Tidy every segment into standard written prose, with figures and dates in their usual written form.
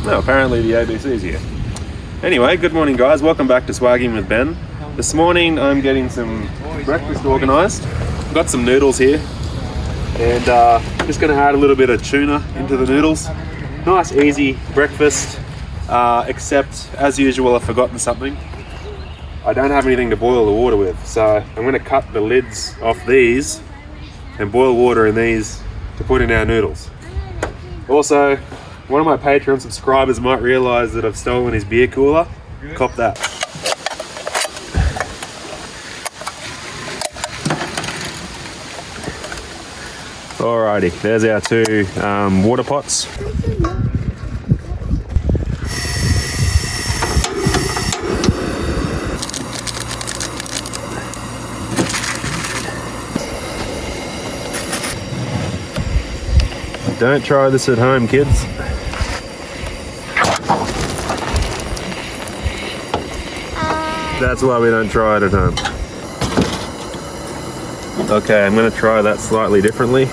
No, apparently the ABC's here. Anyway, good morning guys, welcome back to Swagging with Ben. This morning I'm getting some breakfast organised. I've got some noodles here and just going to add a little bit of tuna into the noodles. Nice easy breakfast, except as usual I've forgotten something. I don't have anything to boil the water with, so I'm going to cut the lids off these and boil water in these to put in our noodles. Also, one of my Patreon subscribers might realise that I've stolen his beer cooler. Cop that. Alrighty, there's our two water pots. Don't try this at home, kids. That's why we don't try it at home. Okay, I'm going to try that slightly differently.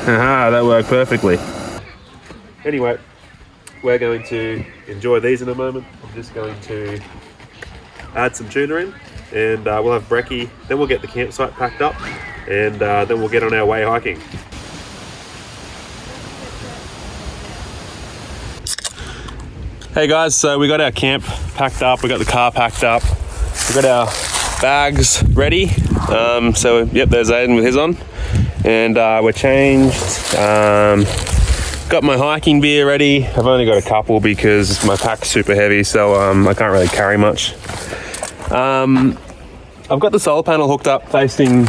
Aha, that worked perfectly. Anyway, we're going to enjoy these in a moment. I'm just going to add some tuna in and we'll have brekkie, then we'll get the campsite packed up and then we'll get on our way hiking. Hey guys, so we got our camp packed up, we got the car packed up, we got our bags ready. So yep, there's Aiden with his on. And we're changed, got my hiking gear ready. I've only got a couple because my pack's super heavy, so I can't really carry much. I've got the solar panel hooked up facing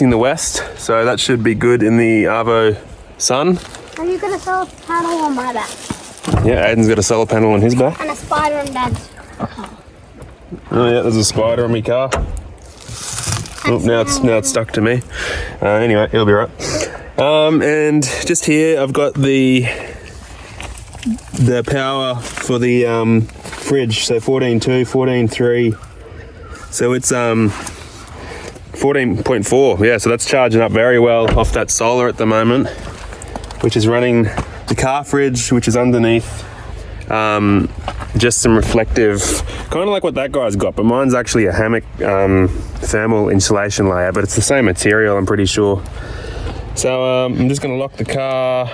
the west, so that should be good in the Arvo sun. Have you got a solar panel on my back? Yeah, Aiden's got a solar panel on his back. And a spider on Dad's car. Oh yeah, there's a spider on my car. Oh, now it's stuck to me. Anyway, it'll be right. And just here, I've got the power for the fridge. So 14.2, 14.3. So it's 14.4. Yeah, so that's charging up very well off that solar at the moment, which is running the car fridge, which is underneath. Just some reflective, kind of like what that guy's got, but mine's actually a hammock thermal insulation layer, but it's the same material, I'm pretty sure. So I'm just going to lock the car.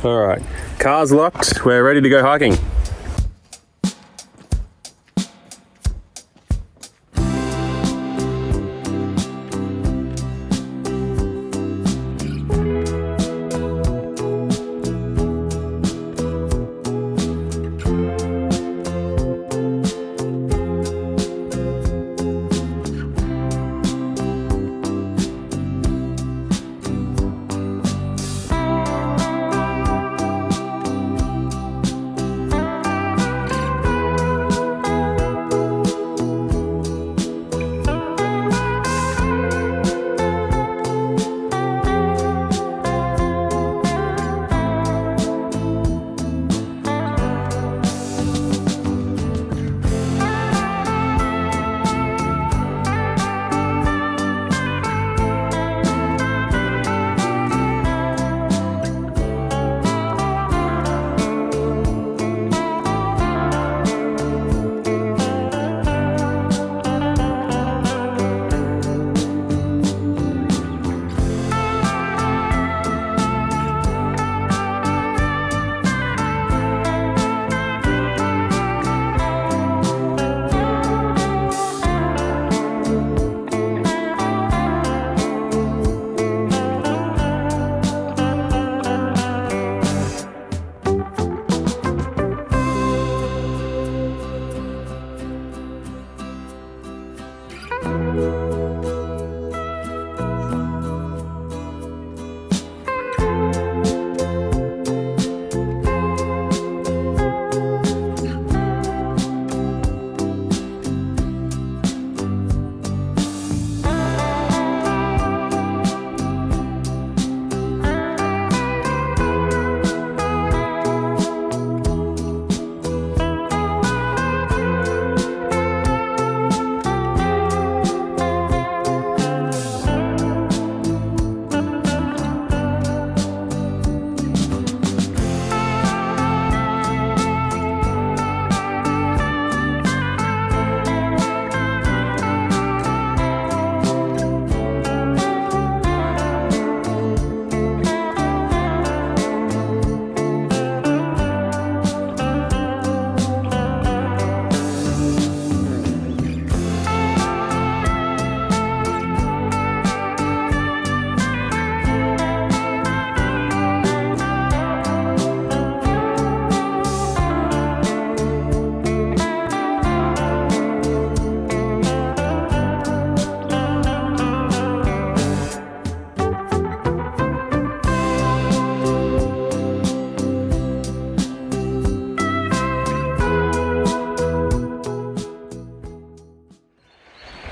All right, car's locked. We're ready to go hiking.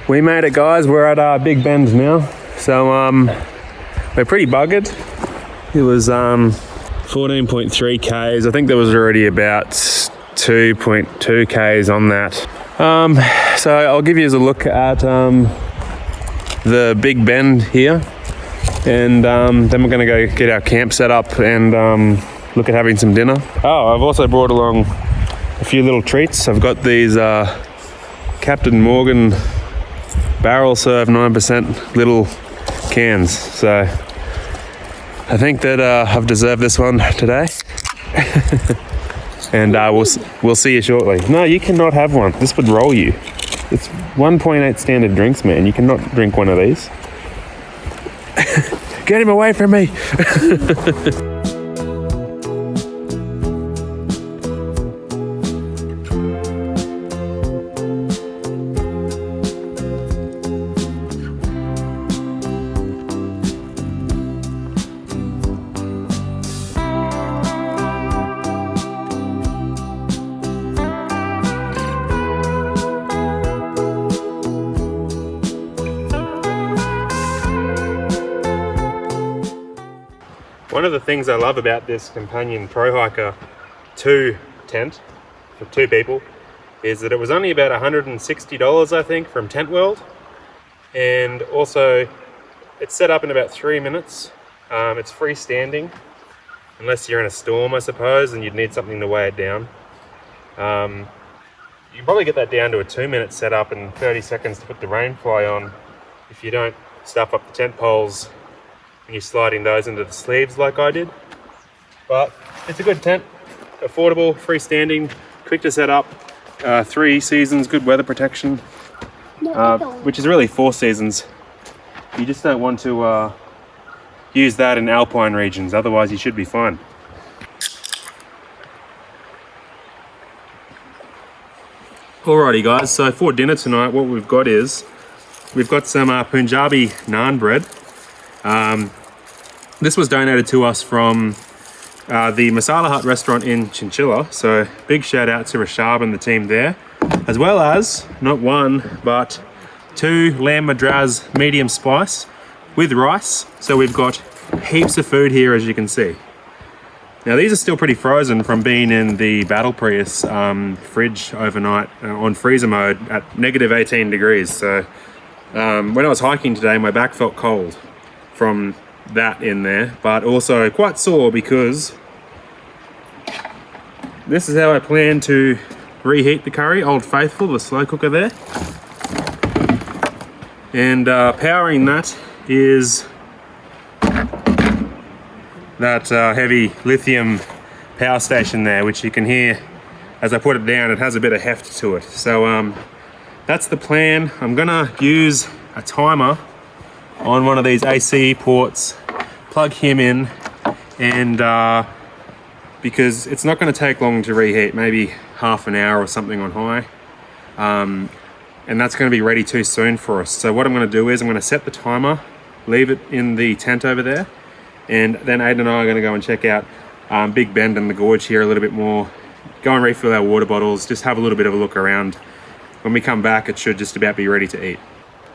We made it, guys. We're at Big Bend now. So we're pretty buggered. It was 14.3 Ks. I think there was already about 2.2 Ks on that. So I'll give you a look at the Big Bend here, and then we're going to go get our camp set up and look at having some dinner. Oh, I've also brought along a few little treats. I've got these Captain Morgan barrel serve 9% little cans. So I think that I've deserved this one today. And we'll see you shortly. No, you cannot have one. This would roll you. It's 1.8 standard drinks, man. You cannot drink one of these. Get him away from me. One of the things I love about this Companion Pro Hiker 2 tent for 2 people is that it was only about $160, I think, from Tent World, and also it's set up in about 3 minutes. It's freestanding, unless you're in a storm, I suppose, and you'd need something to weigh it down. You can probably get that down to a 2-minute setup and 30 seconds to put the rain fly on if you don't stuff up the tent poles and you're sliding those into the sleeves like I did. But it's a good tent, affordable, freestanding, quick to set up, 3 seasons, good weather protection, which is really 4 seasons. You just don't want to use that in alpine regions, otherwise you should be fine. Alrighty guys, so for dinner tonight what we've got is, we've got some Punjabi naan bread. This was donated to us from the Masala Hut restaurant in Chinchilla, so big shout out to Rashab and the team there, as well as not 1 but 2 lamb madras medium spice with rice. So we've got heaps of food here, as you can see. Now these are still pretty frozen from being in the Battle Prius fridge overnight on freezer mode at -18 degrees. So when I was hiking today, my back felt cold from that in there, but also quite sore because this is how I plan to reheat the curry. Old Faithful, the slow cooker there, and powering that is that heavy lithium power station there, which you can hear as I put it down. It has a bit of heft to it. So that's the plan. I'm gonna use a timer on one of these AC ports, plug him in, and because it's not going to take long to reheat, maybe half an hour or something on high, and that's going to be ready too soon for us. So what I'm going to do is I'm going to set the timer, leave it in the tent over there, and then Aiden and I are going to go and check out Big Bend and the Gorge here a little bit more, go and refill our water bottles, just have a little bit of a look around. When we come back, it should just about be ready to eat.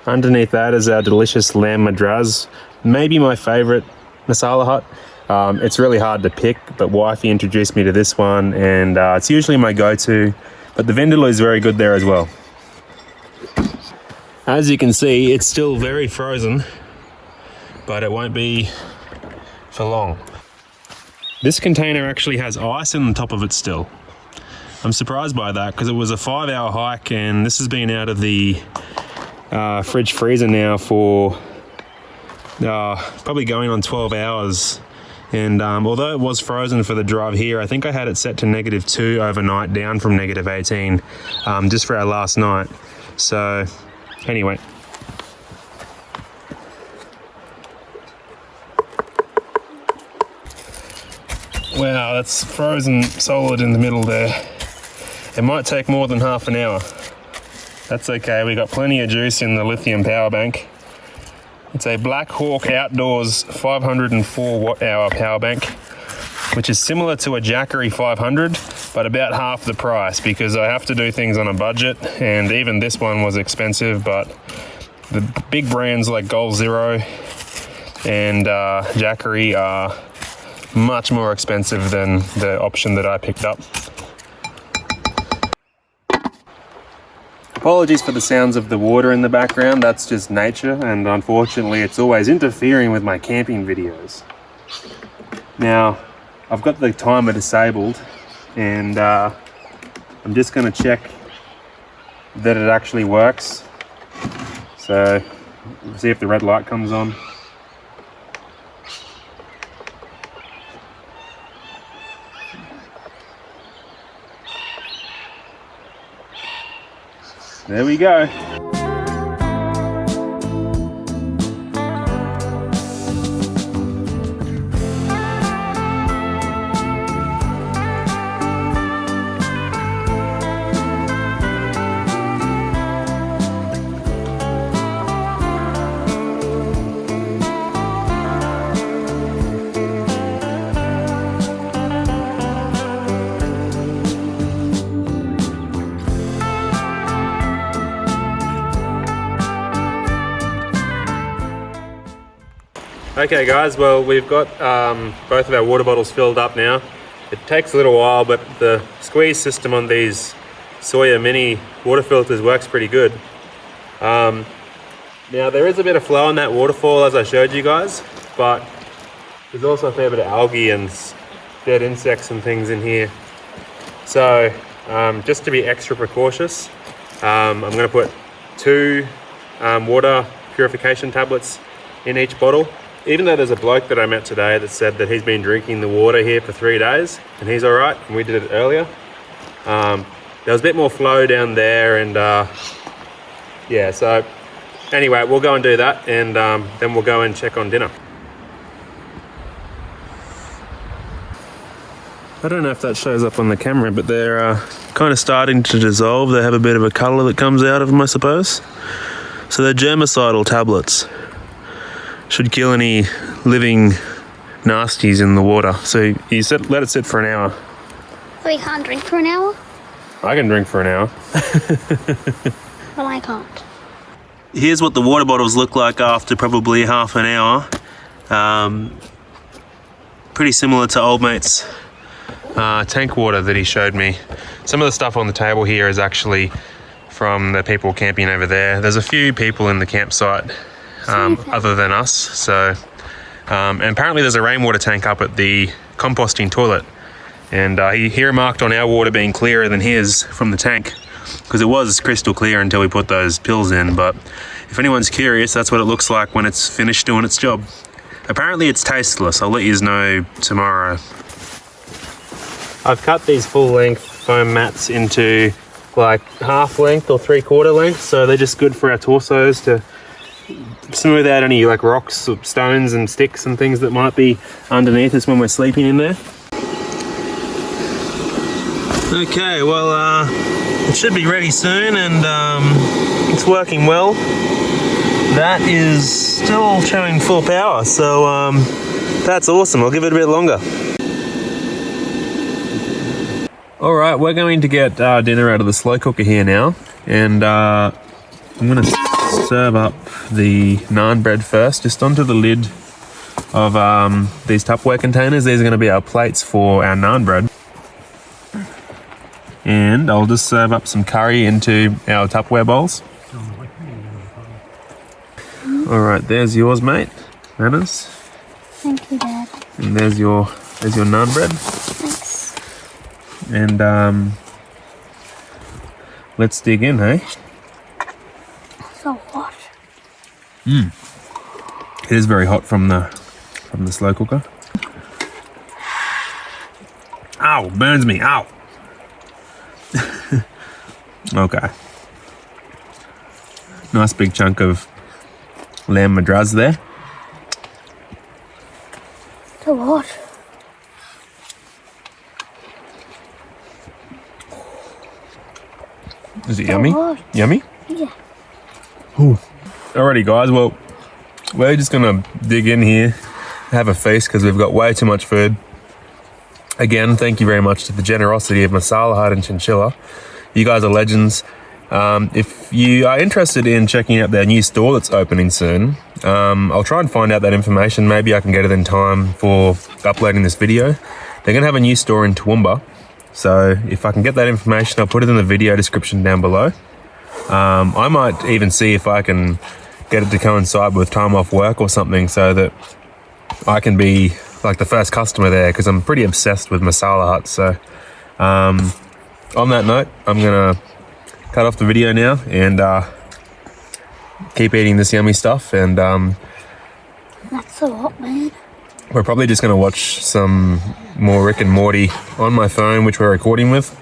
Underneath that is our delicious lamb madras, maybe my favorite Masala Hut. It's really hard to pick, but wifey introduced me to this one, and it's usually my go-to, but the vindaloo is very good there as well. As you can see, it's still very frozen, but it won't be for long. This container actually has ice on the top of it still. I'm surprised by that because it was a 5-hour hike, and this has been out of the fridge freezer now for probably going on 12 hours, and although it was frozen for the drive here, I think I had it set to -2 overnight, down from -18, just for our last night. So anyway, wow, that's frozen solid in the middle there. It might take more than half an hour. That's okay, we got plenty of juice in the lithium power bank. It's a Black Hawk Outdoors 504 watt hour power bank which is similar to a Jackery 500, but about half the price because I have to do things on a budget, and even this one was expensive, but the big brands like Goal Zero and Jackery are much more expensive than the option that I picked up. Apologies for the sounds of the water in the background, that's just nature, and unfortunately it's always interfering with my camping videos. Now, I've got the timer disabled, and I'm just going to check that it actually works. So, see if the red light comes on. There we go. Okay guys, well we've got both of our water bottles filled up now. It takes a little while, but the squeeze system on these Sawyer mini water filters works pretty good. Now there is a bit of flow in that waterfall as I showed you guys, but there's also a fair bit of algae and dead insects and things in here. So just to be extra precautious, I'm going to put 2 water purification tablets in each bottle. Even though there's a bloke that I met today that said that he's been drinking the water here for 3 days and he's all right, and we did it earlier. There was a bit more flow down there, and yeah, so anyway, we'll go and do that, and then we'll go and check on dinner. I don't know if that shows up on the camera, but they're kind of starting to dissolve. They have a bit of a colour that comes out of them, I suppose. So they're germicidal tablets. Should kill any living nasties in the water. So you let it sit for an hour. So we can't drink for an hour? I can drink for an hour. Well, I can't. Here's what the water bottles look like after probably half an hour. Pretty similar to old mate's tank water that he showed me. Some of the stuff on the table here is actually from the people camping over there. There's a few people in the campsite other than us. So, and apparently there's a rainwater tank up at the composting toilet. And he remarked on our water being clearer than his from the tank, because it was crystal clear until we put those pills in. But if anyone's curious, that's what it looks like when it's finished doing its job. Apparently it's tasteless. I'll let you know tomorrow. I've cut these full length foam mats into like half length or 3/4 length, so they're just good for our torsos to smooth out any like rocks or stones and sticks and things that might be underneath us when we're sleeping in there. Okay, well it should be ready soon, and it's working well. That is still showing full power, so that's awesome. I'll give it a bit longer. Alright, we're going to get dinner out of the slow cooker here now, and I'm going to serve up the naan bread first, just onto the lid of these Tupperware containers. These are going to be our plates for our naan bread. And I'll just serve up some curry into our Tupperware bowls. Alright, there's yours, mate. Manners. Thank you, Dad. And there's your naan bread. Thanks. And let's dig in, hey? So hot. It is very hot from the slow cooker. Ow, burns me, ow. Okay. Nice big chunk of lamb madras there. So hot. Is it So yummy? hot. Yummy? Yeah. Ooh. Alrighty guys, well, we're just gonna dig in here, have a feast because we've got way too much food. again, thank you very much to the generosity of Masala Hut and Chinchilla. You guys are legends. If you are interested in checking out their new store that's opening soon, I'll try and find out that information. Maybe I can get it in time for uploading this video. They're going to have a new store in Toowoomba. So if I can get that information, I'll put it in the video description down below. I might even see if I can get it to coincide with time off work or something so that I can be like the first customer there, because I'm pretty obsessed with Masala Hut. So on that note, I'm going to cut off the video now and keep eating this yummy stuff. And That's a lot, man. we're probably just going to watch some more Rick and Morty on my phone, which we're recording with,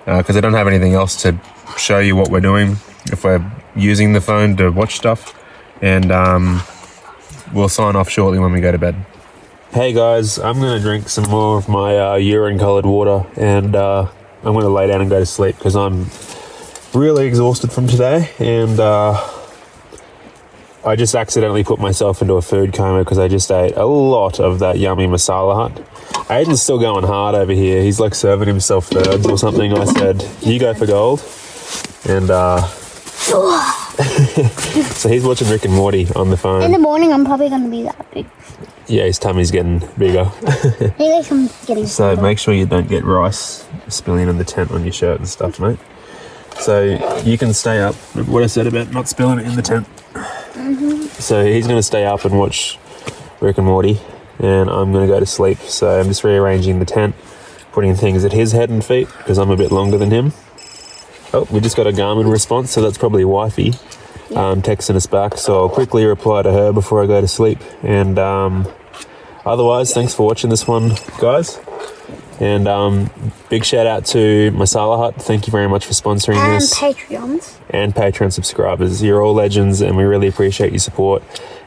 because I don't have anything else to show you what we're doing if we're using the phone to watch stuff. And we'll sign off shortly when we go to bed. Hey guys, I'm going to drink some more of my urine coloured water, and I'm going to lay down and go to sleep because I'm really exhausted from today. And I just accidentally put myself into a food coma because I just ate a lot of that yummy Masala Hut. Aiden's still going hard over here. He's like serving himself thirds or something. I said, you go for gold. And so he's watching Rick and Morty on the phone. In the morning, I'm probably going to be that big. Yeah, his tummy's getting bigger. Maybe I'm getting So bigger. make sure you don't get rice spilling in the tent on your shirt and stuff, mate. So you can stay up. What I said about not spilling it in the tent. So he's going to stay up and watch Rick and Morty, and I'm going to go to sleep. So I'm just rearranging the tent, putting things at his head and feet because I'm a bit longer than him. Oh, we just got a Garmin response, so that's probably wifey texting us back. So I'll quickly reply to her before I go to sleep. And otherwise, thanks for watching this one, guys. And big shout out to Masala Hut. Thank you very much for sponsoring And this. Patreons. And Patreon subscribers. You're all legends, and we really appreciate your support.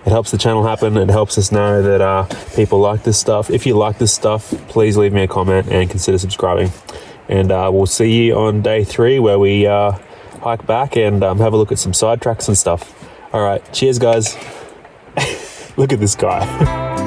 It helps the channel happen. It helps us know that people like this stuff. If you like this stuff, please leave me a comment and consider subscribing. And we'll see you on day 3 where we hike back and have a look at some side tracks and stuff. All right. Cheers, guys. Look at this guy.